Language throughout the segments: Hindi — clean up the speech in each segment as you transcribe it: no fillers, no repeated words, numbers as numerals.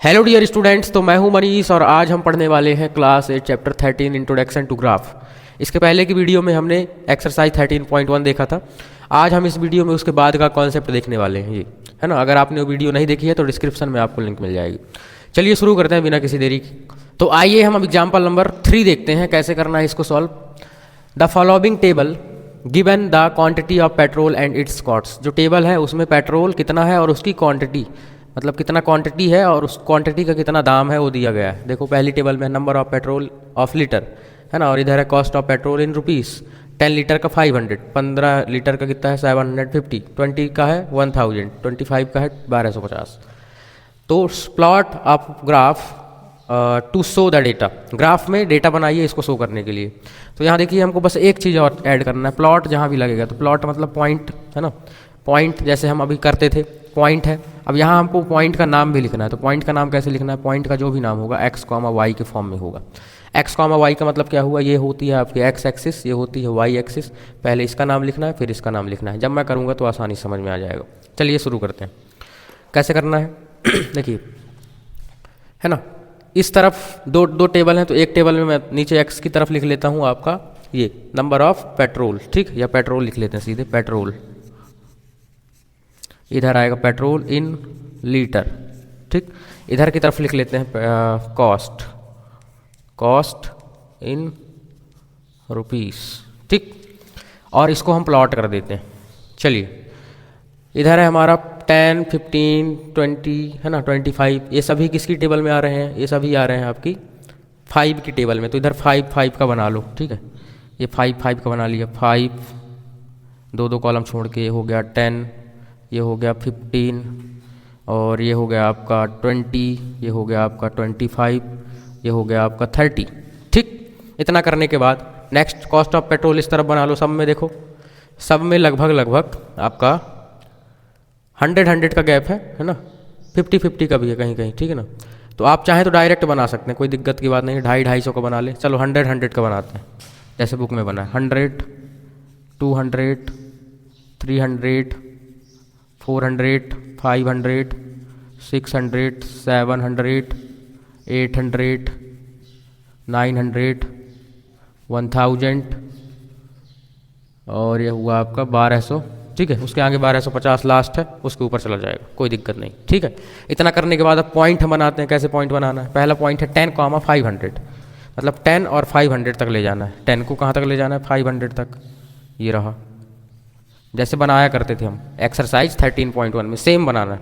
हेलो डियर स्टूडेंट्स, तो मैं हूं मनीष और आज हम पढ़ने वाले हैं class 8 chapter 13 introduction to graph. इसके पहले की वीडियो में हमने एक्सरसाइज 13.1 देखा था। आज हम इस वीडियो में उसके बाद का कॉन्सेप्ट देखने वाले हैं, ये है ना। अगर आपने वो वीडियो नहीं देखी है तो डिस्क्रिप्शन में आपको लिंक मिल जाएगी। चलिए शुरू करते हैं बिना किसी देरी की। तो आइए हम अब एग्जाम्पल नंबर 3 देखते हैं कैसे करना है इसको solve. The following table given the quantity of petrol and it's cost. जो टेबल है उसमें पेट्रोल कितना है और उसकी क्वांटिटी, मतलब कितना क्वांटिटी है और उस क्वांटिटी का कितना दाम है वो दिया गया है। देखो पहली टेबल में number of petrol of litre है ना, और इधर है cost of petrol in rupees. 10 litre का 500, 15 लीटर का कितना है 750, 20 का है 1000, 25 का है 1250। तो plot of graph to show the data. Graph में डेटा बनाइए इसको शो करने के लिए। तो यहाँ देखिए हमको बस एक चीज़ और ऐड करना है, प्लॉट जहाँ भी लगेगा। तो प्लॉट मतलब पॉइंट है ना, पॉइंट जैसे हम अभी करते थे पॉइंट है। अब यहाँ हमको पॉइंट का नाम भी लिखना है। तो पॉइंट का नाम कैसे लिखना है, पॉइंट का जो भी नाम होगा एक्स कॉमा वाई के फॉर्म में होगा। एक्स कॉमा वाई का मतलब क्या हुआ, ये होती है आपकी एक्स एक्सिस, ये होती है वाई एक्सिस। पहले इसका नाम लिखना है फिर इसका नाम लिखना है। जब मैं करूँगा तो आसानी समझ में आ जाएगा। चलिए शुरू करते हैं कैसे करना है। देखिए है ना, इस तरफ दो टेबल हैं, तो एक टेबल में मैं नीचे एक्स की तरफ लिख लेता हूँ आपका ये नंबर ऑफ पेट्रोल, ठीक, या पेट्रोल लिख लेते हैं सीधे पेट्रोल। इधर आएगा पेट्रोल इन लीटर, ठीक। इधर की तरफ लिख लेते हैं कॉस्ट, कॉस्ट इन रुपीस, ठीक। और इसको हम प्लॉट कर देते हैं। चलिए इधर है हमारा 10, 15, 20 है ना, 25। ये सभी किसकी टेबल में आ रहे हैं, ये सभी आ रहे हैं आपकी 5 की टेबल में। तो इधर 5 का बना लो, ठीक है। ये 5 का बना लिया, 5 दो कॉलम छोड़ के। ये हो गया 10, ये हो गया 15, और ये हो गया आपका 20, ये हो गया आपका 25, ये हो गया आपका 30, ठीक। इतना करने के बाद नेक्स्ट कॉस्ट ऑफ पेट्रोल इस तरफ बना लो। सब में देखो, सब में लगभग आपका 100 का गैप है ना, 50 का भी है कहीं कहीं, ठीक है ना। तो आप चाहें तो डायरेक्ट बना सकते हैं, कोई दिक्कत की बात नहीं है। 250 का बना ले। चलो 100 का बनाते हैं जैसे बुक में बना है। 100, 200, 300, 400, 500, 600, 700, 800, 900, 1000, और ये हुआ आपका 1200, ठीक है। उसके आगे 1250 लास्ट है, उसके ऊपर चला जाएगा, कोई दिक्कत नहीं, ठीक है। इतना करने के बाद अब पॉइंट हम बनाते हैं। कैसे पॉइंट बनाना है, पहला पॉइंट है 10, 500, मतलब 10 और 500 तक ले जाना है। 10 को कहाँ तक ले जाना है, 500 तक। ये रहा जैसे बनाया करते थे हम एक्सरसाइज 13.1 में, सेम बनाना है।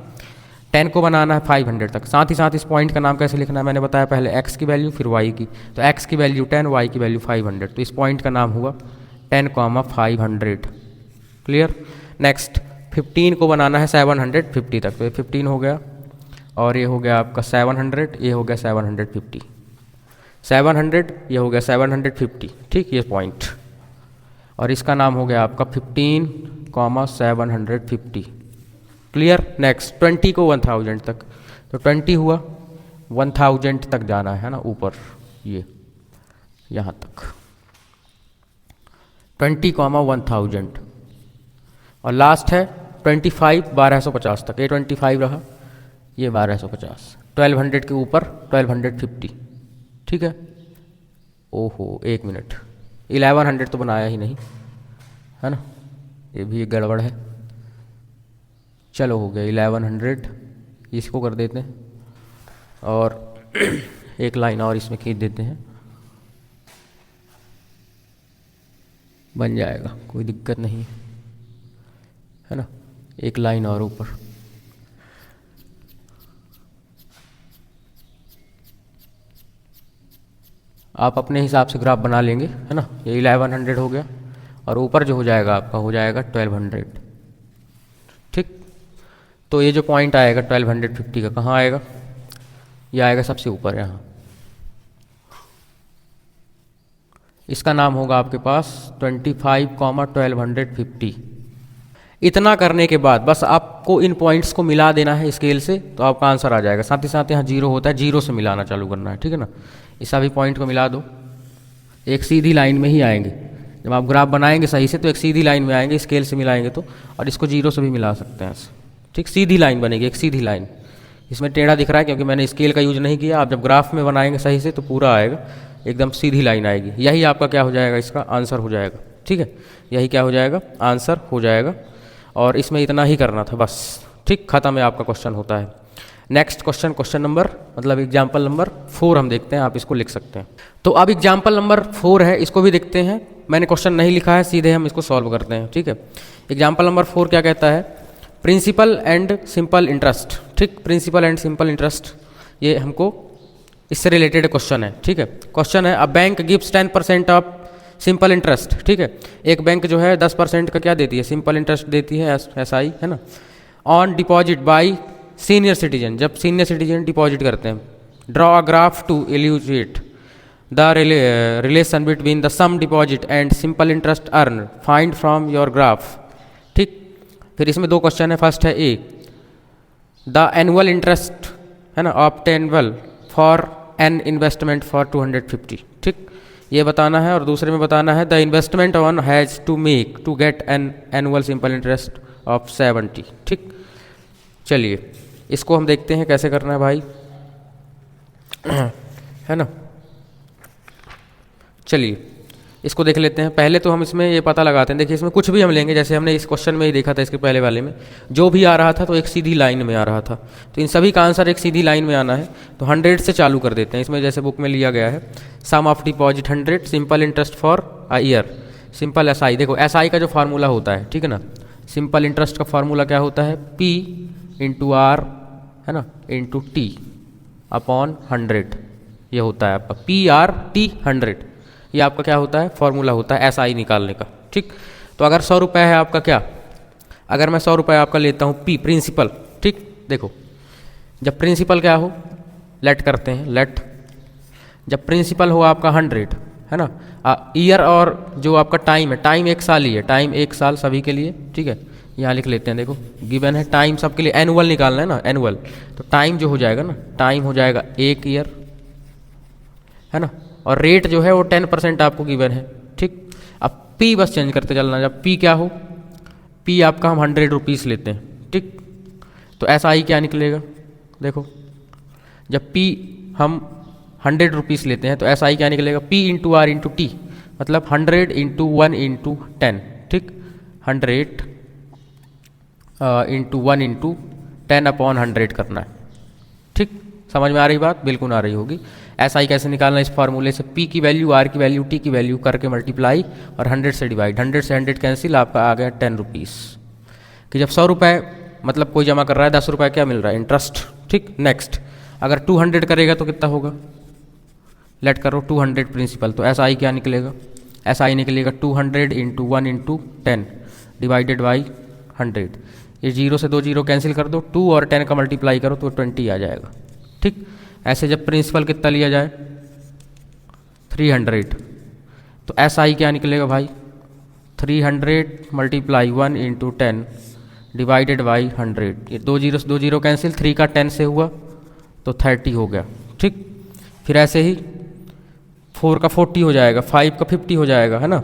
10 को बनाना है 500 तक। साथ ही साथ इस पॉइंट का नाम कैसे लिखना है, मैंने बताया पहले x की वैल्यू फिर y की। तो x की वैल्यू 10, y की वैल्यू 500। तो इस पॉइंट का नाम हुआ 10, 500, क्लियर। नेक्स्ट 15 को बनाना है 750 तक। तो ये 15 हो गया, और ये हो गया आपका 700, ये हो गया 750, 700, ये हो गया 750, ठीक। ये पॉइंट, और इसका नाम हो गया आपका 15, 750, क्लियर। नेक्स्ट 20 को 1000 तक। तो 20 हुआ, 1000 तक जाना है ना, ऊपर ये यहाँ तक 20, 1000। और लास्ट है 25, 1250 तक। ये 25 रहा, ये 1250, 1200 के ऊपर 1250, ठीक है। ओहो 1 मिनट, 1100 तो बनाया ही नहीं है ना, ये भी एक गड़बड़ है। चलो हो गया 1100, इसको कर देते हैं और एक लाइन और इसमें खींच देते हैं, बन जाएगा, कोई दिक्कत नहीं है ना। एक लाइन और ऊपर, आप अपने हिसाब से ग्राफ बना लेंगे है ना। ये 1100 हो गया, और ऊपर जो हो जाएगा आपका हो जाएगा 1200, ठीक। तो ये जो पॉइंट आएगा 1250 का कहाँ आएगा, ये आएगा सबसे ऊपर यहाँ। इसका नाम होगा आपके पास 25, 1250। इतना करने के बाद बस आपको इन पॉइंट्स को मिला देना है स्केल से, तो आपका आंसर आ जाएगा। साथ ही साथ यहाँ 0 होता है, 0 से मिलाना चालू करना है, ठीक है ना। इस सभी पॉइंट को मिला दो, एक सीधी लाइन में ही आएंगे। जब आप ग्राफ बनाएंगे सही से तो एक सीधी लाइन में आएंगे, स्केल से मिलाएंगे तो। और इसको 0 से भी मिला सकते हैं, ठीक। सीधी लाइन बनेगी, एक सीधी लाइन, इसमें टेढ़ा दिख रहा है क्योंकि मैंने स्केल का यूज नहीं किया। आप जब ग्राफ में बनाएंगे सही से तो पूरा आएगा, एकदम सीधी लाइन आएगी। यही आपका क्या हो जाएगा, इसका आंसर हो जाएगा। ठीक है, यही क्या हो जाएगा, आंसर हो जाएगा। और इसमें इतना ही करना था बस। ठीक, खत्म है आपका क्वेश्चन होता है। नेक्स्ट क्वेश्चन, क्वेश्चन नंबर मतलब एग्जाम्पल नंबर 4 हम देखते हैं, आप इसको लिख सकते हैं। तो अब एग्जाम्पल नंबर 4 है, इसको भी देखते हैं। मैंने क्वेश्चन नहीं लिखा है, सीधे हम इसको सॉल्व करते हैं। ठीक है, एग्जाम्पल नंबर 4 क्या कहता है, प्रिंसिपल एंड सिंपल इंटरेस्ट। ठीक, प्रिंसिपल एंड सिंपल इंटरेस्ट, ये हमको इससे रिलेटेड क्वेश्चन है। ठीक है, क्वेश्चन है a bank gives 10% of simple interest. ठीक है, एक बैंक जो है 10% का क्या देती है, सिंपल इंटरेस्ट देती है, SI है ना, on deposit by senior citizen, जब सीनियर सिटीजन डिपॉजिट करते हैं। Draw a graph to illustrate the relation between the sum deposit and simple interest earn, find from your graph. ठीक, फिर इसमें 2 क्वेश्चन है। फर्स्ट है ए, द एनुअल इंटरेस्ट है ना obtainable for an investment for 250। ठीक, ये बताना है। और दूसरे में बताना है the investment one has to make to get an annual simple interest of 70। ठीक, चलिए इसको हम देखते हैं कैसे करना है भाई, है ना। चलिए इसको देख लेते हैं। पहले तो हम इसमें ये पता लगाते हैं। देखिए इसमें कुछ भी हम लेंगे, जैसे हमने इस क्वेश्चन में ही देखा था, इसके पहले वाले में जो भी आ रहा था तो एक सीधी लाइन में आ रहा था। तो इन सभी का आंसर एक सीधी लाइन में आना है, तो 100 से चालू कर देते हैं। इसमें जैसे बुक में लिया गया है, sum of deposit 100, simple interest for a year, simple SI। देखो SI का जो फार्मूला होता है, ठीक है ना, सिंपल इंटरेस्ट का फार्मूला क्या होता है, P इंटू R है ना इंटू T अपॉन 100, ये होता है आपका PRT 100। ये आपका क्या होता है, फॉर्मूला होता है SI निकालने का। ठीक, तो अगर 100 रुपये है आपका, क्या अगर मैं 100 रुपये आपका लेता हूँ P प्रिंसिपल। ठीक, देखो जब प्रिंसिपल क्या हो, लेट करते हैं, लेट जब प्रिंसिपल हो आपका 100 है ना, ईयर और जो आपका टाइम है, टाइम 1 साल ही है, टाइम 1 साल सभी के लिए। ठीक है, यहाँ लिख लेते हैं। देखो गिवन है टाइम सबके लिए, एनुअल निकालना है ना, एनुअल, तो टाइम जो हो जाएगा ना, टाइम हो जाएगा 1 ईयर है ना, और रेट जो है वो 10% आपको गिवन है। ठीक, अब P बस चेंज करते चलना, जब P क्या हो, P आपका हम 100 रुपीज़ लेते हैं। ठीक, तो SI क्या निकलेगा, देखो जब P हम 100 रुपीज़ लेते हैं तो SI क्या निकलेगा, P into R into T, मतलब 100 इंटू 1 इंटू 10। ठीक, 100 इंटू 1 इंटू 10 अपॉन 100 करना है। ठीक, समझ में आ रही बात, बिल्कुल आ रही होगी। SI कैसे निकालना, इस फार्मूले से P की वैल्यू, R की वैल्यू, T की वैल्यू करके मल्टीप्लाई और 100 से डिवाइड, 100 से 100 कैंसिल, आपका आ गया 10 रुपीज़। कि जब 100 रुपये मतलब कोई जमा कर रहा है, 10 रुपये क्या मिल रहा है, इंटरेस्ट। ठीक, नेक्स्ट अगर 200 करेगा तो कितना होगा, लेट करो 200 प्रिंसिपल, तो SI क्या निकलेगा, SI निकलेगा 200 इंटू 1 इंटू 10 डिवाइडेड बाई 100। ये 0 से 2 0 कैंसिल कर दो, 2 और 10 का मल्टीप्लाई करो तो 20 आ जाएगा। ठीक, ऐसे जब प्रिंसिपल कितना लिया जाए 300, तो SI क्या निकलेगा भाई, 300 मल्टीप्लाई 1 इंटू 10 डिवाइडेड बाई 100। ये 2 0 से 2 0 कैंसिल, 3 का 10 से हुआ तो 30 हो गया। ठीक, फिर ऐसे ही 4 का 40 हो जाएगा, 5 का 50 हो जाएगा, है ना।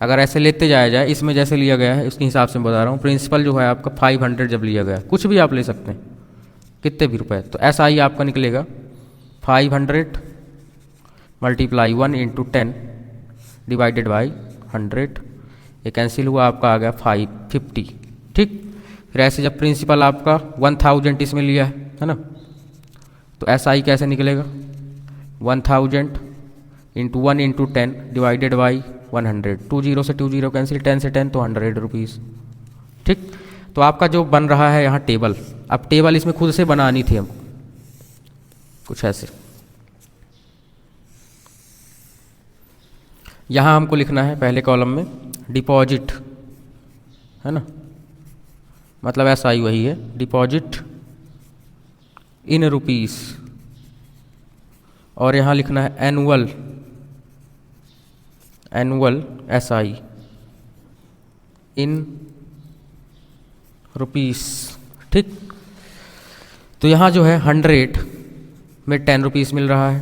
अगर ऐसे लेते जाया जाए, इसमें जैसे लिया गया है उसके हिसाब से मैं बता रहा हूँ। प्रिंसिपल जो है आपका 500 जब लिया गया, कुछ भी आप ले सकते हैं, कितने भी रुपए, तो SI आपका निकलेगा 500 मल्टीप्लाई 1 इंटू 10 डिवाइडेड बाई 100। ये कैंसिल हुआ, आपका आ गया 550। ठीक, फिर ऐसे जब प्रिंसिपल आपका 1000 इसमें लिया है ना, तो SI कैसे निकलेगा, 1000 इंटू 1 इंटू 10 डिवाइडेड बाई 100। 2 0 से 2 0 कैंसिल, 10 से 10 तो 100 रुपीज़। ठीक, तो आपका जो बन रहा है यहाँ टेबल, अब टेबल इसमें खुद से बनानी थी हम, कुछ ऐसे। यहाँ हमको लिखना है पहले कॉलम में डिपॉजिट, है ना, मतलब SI वही है, डिपॉजिट इन रुपीस, और यहाँ लिखना है एनुअल, एनुअल SI इन रुपीस। ठीक, तो यहाँ जो है 100 में 10 रुपीज़ मिल रहा है,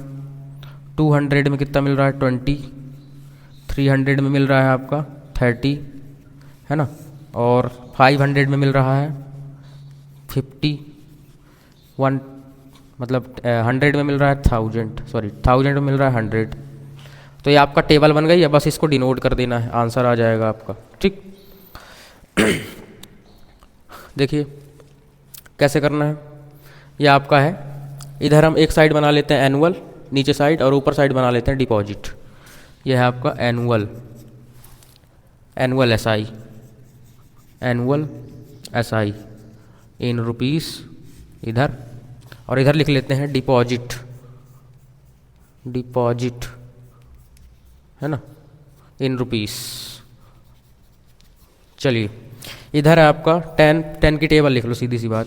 200 में कितना मिल रहा है 20, 300 में मिल रहा है आपका 30, है ना, और 500 में मिल रहा है 50, वन मतलब 100 में मिल रहा है 1000, सॉरी 1000 में मिल रहा है 100। तो ये आपका टेबल बन गई है, बस इसको डिनोट कर देना है, आंसर आ जाएगा आपका। ठीक देखिए कैसे करना है। ये आपका है, इधर हम एक साइड बना लेते हैं एनुअल नीचे साइड, और ऊपर साइड बना लेते हैं डिपॉजिट। ये है आपका annual, annual SI, annual SI in rupees इधर, और इधर लिख लेते हैं डिपॉजिट, डिपॉजिट है ना, इन रुपीस। चलिए इधर है आपका 10 की टेबल लिख लो, सीधी सी बात,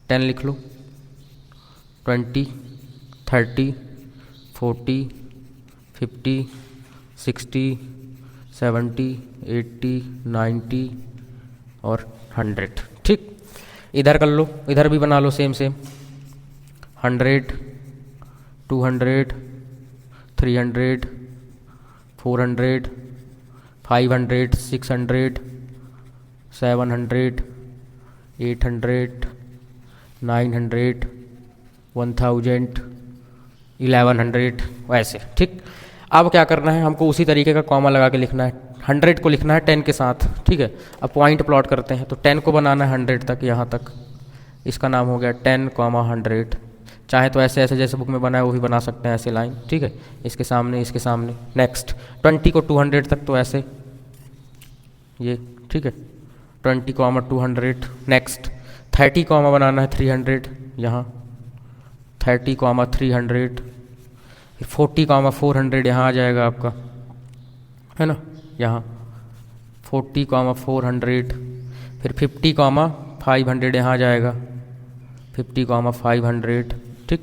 10 लिख लो, 20, 30, 40, 50, 60, 70, 80, 90 और 100। ठीक इधर कर लो, इधर भी बना लो सेम सेम, 100, 200, 300, 400, 500, 600, 700, 800, 900, 1000, 1100 वैसे। ठीक अब क्या करना है, हमको उसी तरीके का कॉमा लगा के लिखना है, 100 को लिखना है 10 के साथ। ठीक है, अब पॉइंट प्लॉट करते हैं, तो 10 को बनाना है 100 तक, यहाँ तक, इसका नाम हो गया 10, 100। चाहे तो ऐसे ऐसे जैसे बुक में बना है वो भी बना सकते हैं, ऐसे लाइन। ठीक है, इसके सामने इसके सामने। नेक्स्ट 20 को 200 तक, तो ऐसे ये। ठीक है, 20, 200। नेक्स्ट 30 कॉमा बनाना है 300 यहाँ, 30, 300। फिर 40, 400 यहाँ आ जाएगा आपका, है ना, यहाँ 40, 400। फिर 50, 500 यहाँ आ जाएगा, 50, 500। ठीक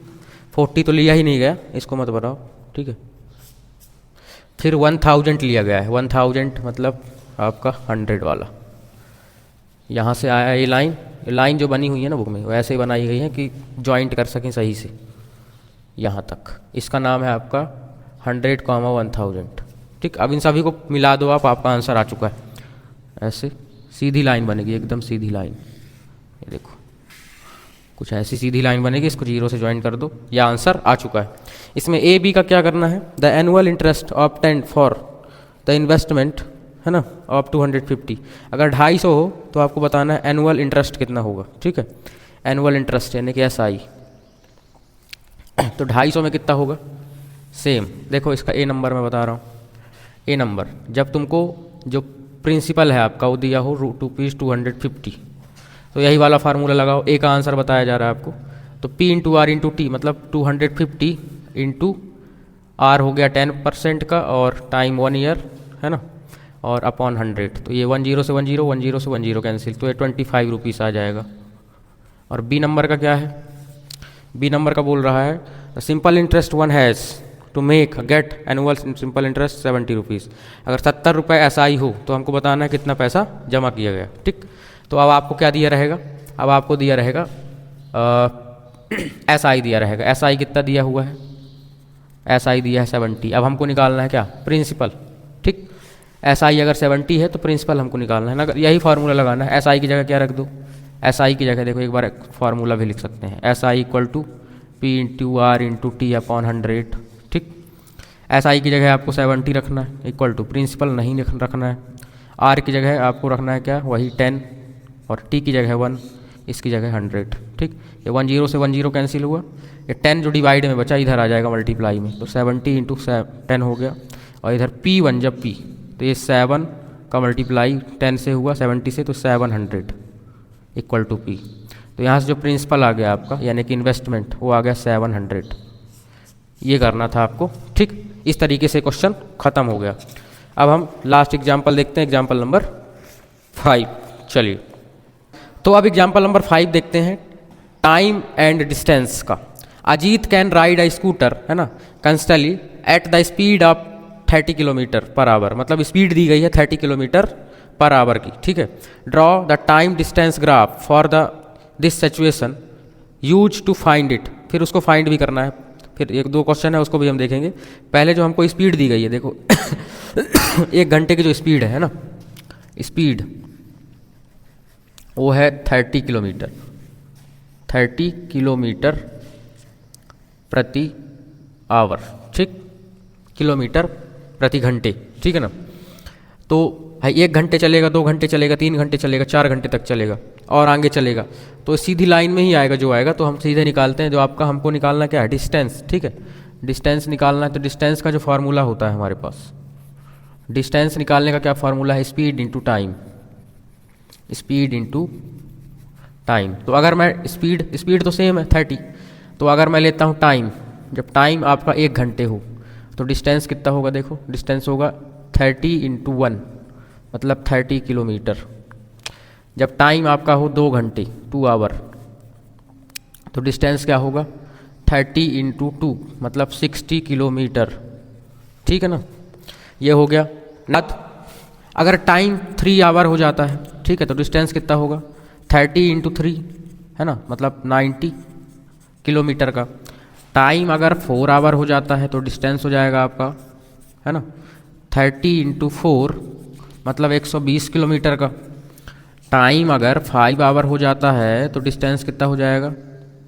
40 तो लिया ही नहीं गया, इसको मत बनाओ। ठीक है, फिर 1000 लिया गया है, 1000 मतलब आपका 100 वाला। यहाँ से आया ये लाइन, लाइन जो बनी हुई है ना बुक में, वैसे ही बनाई गई है कि जॉइंट कर सकें सही से यहाँ तक। इसका नाम है आपका 100, 1000। ठीक अब इन सभी को मिला दो आप, आपका आंसर आ चुका है। ऐसे सीधी लाइन बनेगी, एकदम सीधी लाइन। ये देखो कुछ ऐसी सीधी लाइन बनेगी, इसको 0 से ज्वाइन कर दो, यह आंसर आ चुका है। इसमें ए बी का क्या करना है, the annual interest obtained for the investment, है ना, ऑफ 250। अगर 250 हो तो आपको बताना है एनुअल इंटरेस्ट कितना होगा। ठीक है, एनुअल इंटरेस्ट यानी कि SI, तो 250 में कितना होगा, सेम देखो इसका ए नंबर मैं बता रहा हूँ। ए नंबर जब तुमको जो प्रिंसिपल है आपका वो दिया हो रुपीज़ 250, तो यही वाला फार्मूला लगाओ। ए का आंसर बताया जा रहा है आपको, तो P into r into t, मतलब 250 इंटू आर हो गया 10% का, और टाइम 1 ईयर, है ना, और अपॉन 100। तो ये 10 से 10, 10 से 10 कैंसिल, तो ये 25 रुपीज़ आ जाएगा। और बी नंबर का क्या है, बी नंबर का बोल रहा है the simple interest one has to make get annual simple interest 70 rupees. अगर 70 रुपये SI हो तो हमको बताना है कितना पैसा जमा किया गया। ठीक तो अब आपको क्या दिया रहेगा, अब आपको दिया रहेगा SI दिया रहेगा। SI कितना दिया हुआ है, SI दिया है 70। अब हमको निकालना है क्या, प्रिंसिपल। ठीक SI अगर 70 है तो प्रिंसिपल हमको निकालना है ना, यही फार्मूला लगाना है। SI की जगह क्या रख दो, SI की जगह देखो एक बार फार्मूला भी लिख सकते हैं, SI equal to P into r into t upon 100। ठीक SI की जगह आपको 70 रखना है, इक्वल टू प्रिंसिपल नहीं रखना है। R की जगह आपको रखना है क्या, वही 10, और T की जगह 1, इसकी जगह 100। ठीक ये 10 से 10 कैंसिल हुआ, ये 10 जो डिवाइड में बचा इधर आ जाएगा मल्टीप्लाई में, तो 70 इंटू 10 हो गया। और इधर P1 जब P, तो ये 7 का मल्टीप्लाई 10 से हुआ 70 से, तो 700 इक्वल टू P। तो यहाँ से जो प्रिंसिपल आ गया आपका यानी कि इन्वेस्टमेंट, वो आ गया 700। ये करना था आपको। ठीक इस तरीके से क्वेश्चन ख़त्म हो गया। अब हम लास्ट एग्जाम्पल देखते हैं, एग्जाम्पल नंबर 5। चलिए तो अब एग्जाम्पल नंबर 5 देखते हैं, टाइम एंड डिस्टेंस का। Ajit can ride a scooter, है ना, constantly at the speed of 30 kilometre per hour, मतलब स्पीड दी गई है 30 किलोमीटर पर आवर की। ठीक है, draw the time distance graph for the this situation use to find it. फिर उसको फाइंड भी करना है, फिर एक दो क्वेश्चन है उसको भी हम देखेंगे। पहले जो हमको स्पीड दी गई है देखो 1 घंटे की जो स्पीड है ना, स्पीड वो है 30 किलोमीटर, 30 किलोमीटर प्रति आवर, ठीक, किलोमीटर प्रति घंटे, ठीक है ना। तो भाई 1 घंटे चलेगा, 2 घंटे चलेगा, 3 घंटे चलेगा, 4 घंटे तक चलेगा और आगे चलेगा, तो सीधी लाइन में ही आएगा जो आएगा, तो हम सीधे निकालते हैं। जो आपका हमको निकालना क्या है, डिस्टेंस, ठीक है, डिस्टेंस निकालना है। तो डिस्टेंस का जो फार्मूला होता है हमारे पास, डिस्टेंस निकालने का क्या फार्मूला है, speed into time, speed into time. तो अगर मैं स्पीड तो सेम है 30, तो अगर मैं लेता हूँ टाइम, जब टाइम आपका 1 घंटे हो तो डिस्टेंस कितना होगा, देखो डिस्टेंस होगा 30 इंटू 1 मतलब 30 किलोमीटर। जब टाइम आपका हो 2 घंटे 2 आवर तो डिस्टेंस क्या होगा 30 इंटू 2 मतलब 60 किलोमीटर, ठीक है ना। ये हो गया नत। अगर टाइम 3 आवर हो जाता है, ठीक है, तो डिस्टेंस कितना होगा 30 इंटू 3 है ना, मतलब 90 किलोमीटर का। टाइम अगर 4 आवर हो जाता है तो डिस्टेंस हो जाएगा आपका, है ना, 30 इंटू 4 मतलब 120 किलोमीटर का। टाइम अगर 5 आवर हो जाता है तो डिस्टेंस कितना हो जाएगा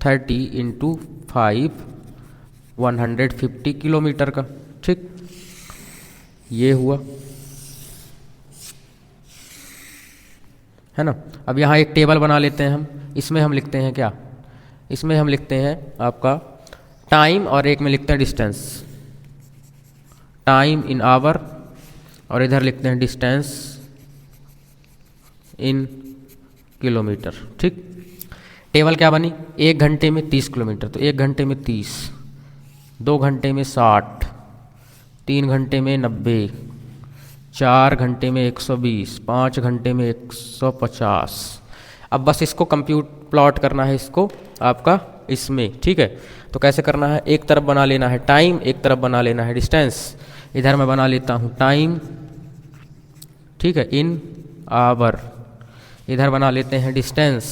30 इंटू 5 150 किलोमीटर का, ठीक। ये हुआ, है ना। अब यहाँ एक टेबल बना लेते हैं हम, इसमें हम लिखते हैं क्या, इसमें हम लिखते हैं आपका टाइम और एक में लिखते हैं डिस्टेंस, टाइम इन आवर और इधर लिखते हैं डिस्टेंस इन किलोमीटर, ठीक। टेबल क्या बनी, 1 घंटे में 30 किलोमीटर तो 1 घंटे में 30, 2 घंटे में 60, 3 घंटे में 90, 4 घंटे में 120, 5 घंटे में 150। अब बस इसको प्लॉट करना है इसको आपका इसमें, ठीक है। तो कैसे करना है, एक तरफ बना लेना है टाइम, एक तरफ बना लेना है डिस्टेंस। इधर मैं बना लेता हूँ टाइम, ठीक है, इन आवर, इधर बना लेते हैं डिस्टेंस,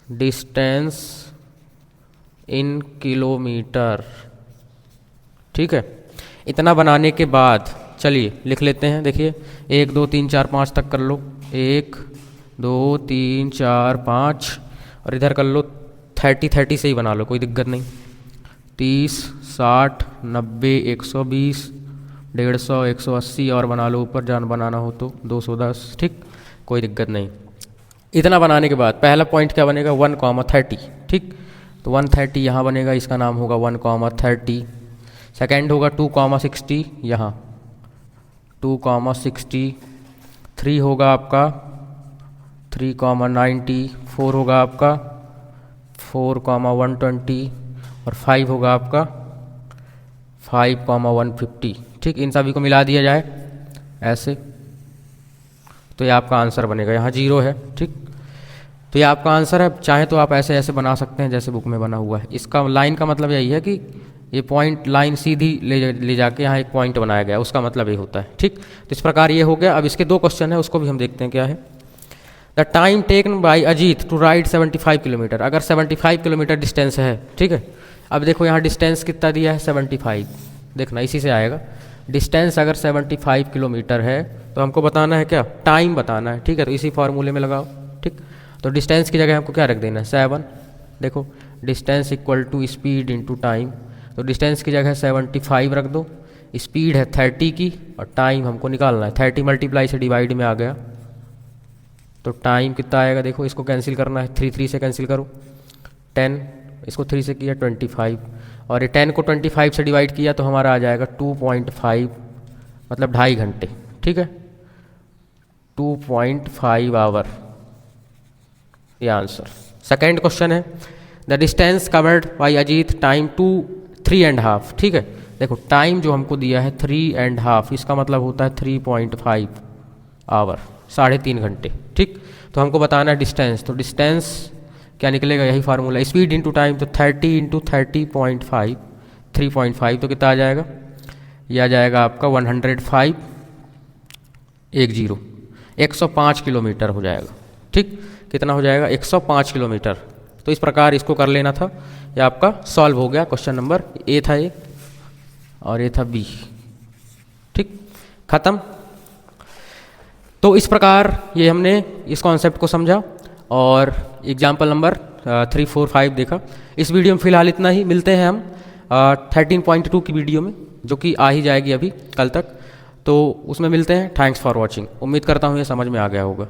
डिस्टेंस इन किलोमीटर, ठीक है। इतना बनाने के बाद चलिए लिख लेते हैं, देखिए 1 2 3 4 5 तक कर लो, 1 2 3 4 5 और इधर कर लो 30 से ही बना लो, कोई दिक्कत नहीं। 30 60 90 120 150 180 और बना लो ऊपर, जान बनाना हो तो 210, ठीक, कोई दिक्कत नहीं। इतना बनाने के बाद पहला पॉइंट क्या बनेगा 1,30, ठीक। तो 130 यहाँ बनेगा, इसका नाम होगा 1,30। सेकेंड होगा 2,60 यहाँ 2,60, 3 होगा आपका 3,90, 4 होगा आपका 4,120 और 5 होगा आपका 5,150, ठीक। इन सभी को मिला दिया जाए ऐसे तो ये आपका आंसर बनेगा। यहाँ 0 है, ठीक, तो ये आपका आंसर है। चाहे तो आप ऐसे ऐसे बना सकते हैं जैसे बुक में बना हुआ है। इसका लाइन का मतलब यही है कि ये पॉइंट लाइन सीधी ले जाके यहाँ एक पॉइंट बनाया गया, उसका मतलब ये होता है, ठीक। तो इस प्रकार ये हो गया। अब इसके 2 क्वेश्चन है, उसको भी हम देखते हैं क्या है। The time taken by Ajit to ride 75 kilometre, अगर 75 किलोमीटर डिस्टेंस है, ठीक है। अब देखो यहाँ डिस्टेंस कितना दिया है 75, देखना इसी से आएगा। डिस्टेंस अगर 75 किलोमीटर है तो हमको बताना है क्या, टाइम बताना है, ठीक है। तो इसी फार्मूले में लगाओ, ठीक। तो डिस्टेंस की जगह हमको क्या रख देना है 7, देखो distance equal to speed into time. तो डिस्टेंस की जगह 75 रख दो, स्पीड है 30 की और टाइम हमको निकालना है 30 मल्टीप्लाई से डिवाइड में आ गया तो टाइम कितना आएगा, देखो इसको कैंसिल करना है, 3 से कैंसिल करो, 10, इसको 3 से किया 25 और ये 10 को 25 से डिवाइड किया तो हमारा आ जाएगा 2.5 मतलब 2.5 घंटे, ठीक है, 2.5 आवर, ये आंसर। सेकेंड क्वेश्चन है the distance covered by Ajit time 3.5, ठीक है। देखो टाइम जो हमको दिया है 3.5, इसका मतलब होता है 3.5 आवर, 3.5 घंटे, ठीक। तो हमको बताना है डिस्टेंस, तो डिस्टेंस क्या निकलेगा, यही फार्मूला, स्पीड इंटू टाइम, तो 30 इंटू 30.5 3.5 तो कितना आ जाएगा, ये आ जाएगा आपका 105 105 किलोमीटर हो जाएगा, ठीक। कितना हो जाएगा 105 किलोमीटर। तो इस प्रकार इसको कर लेना था, ये आपका सॉल्व हो गया। क्वेश्चन नंबर ए था ये और ये था बी, ठीक, खत्म। तो इस प्रकार ये हमने इस कॉन्सेप्ट को समझा और एग्जाम्पल नंबर 3, 4, 5 देखा। इस वीडियो में फ़िलहाल इतना ही, मिलते हैं हम 13.2 की वीडियो में, जो कि आ ही जाएगी अभी कल तक। तो उसमें मिलते हैं। Thanks for watching. उम्मीद करता हूँ ये समझ में आ गया होगा।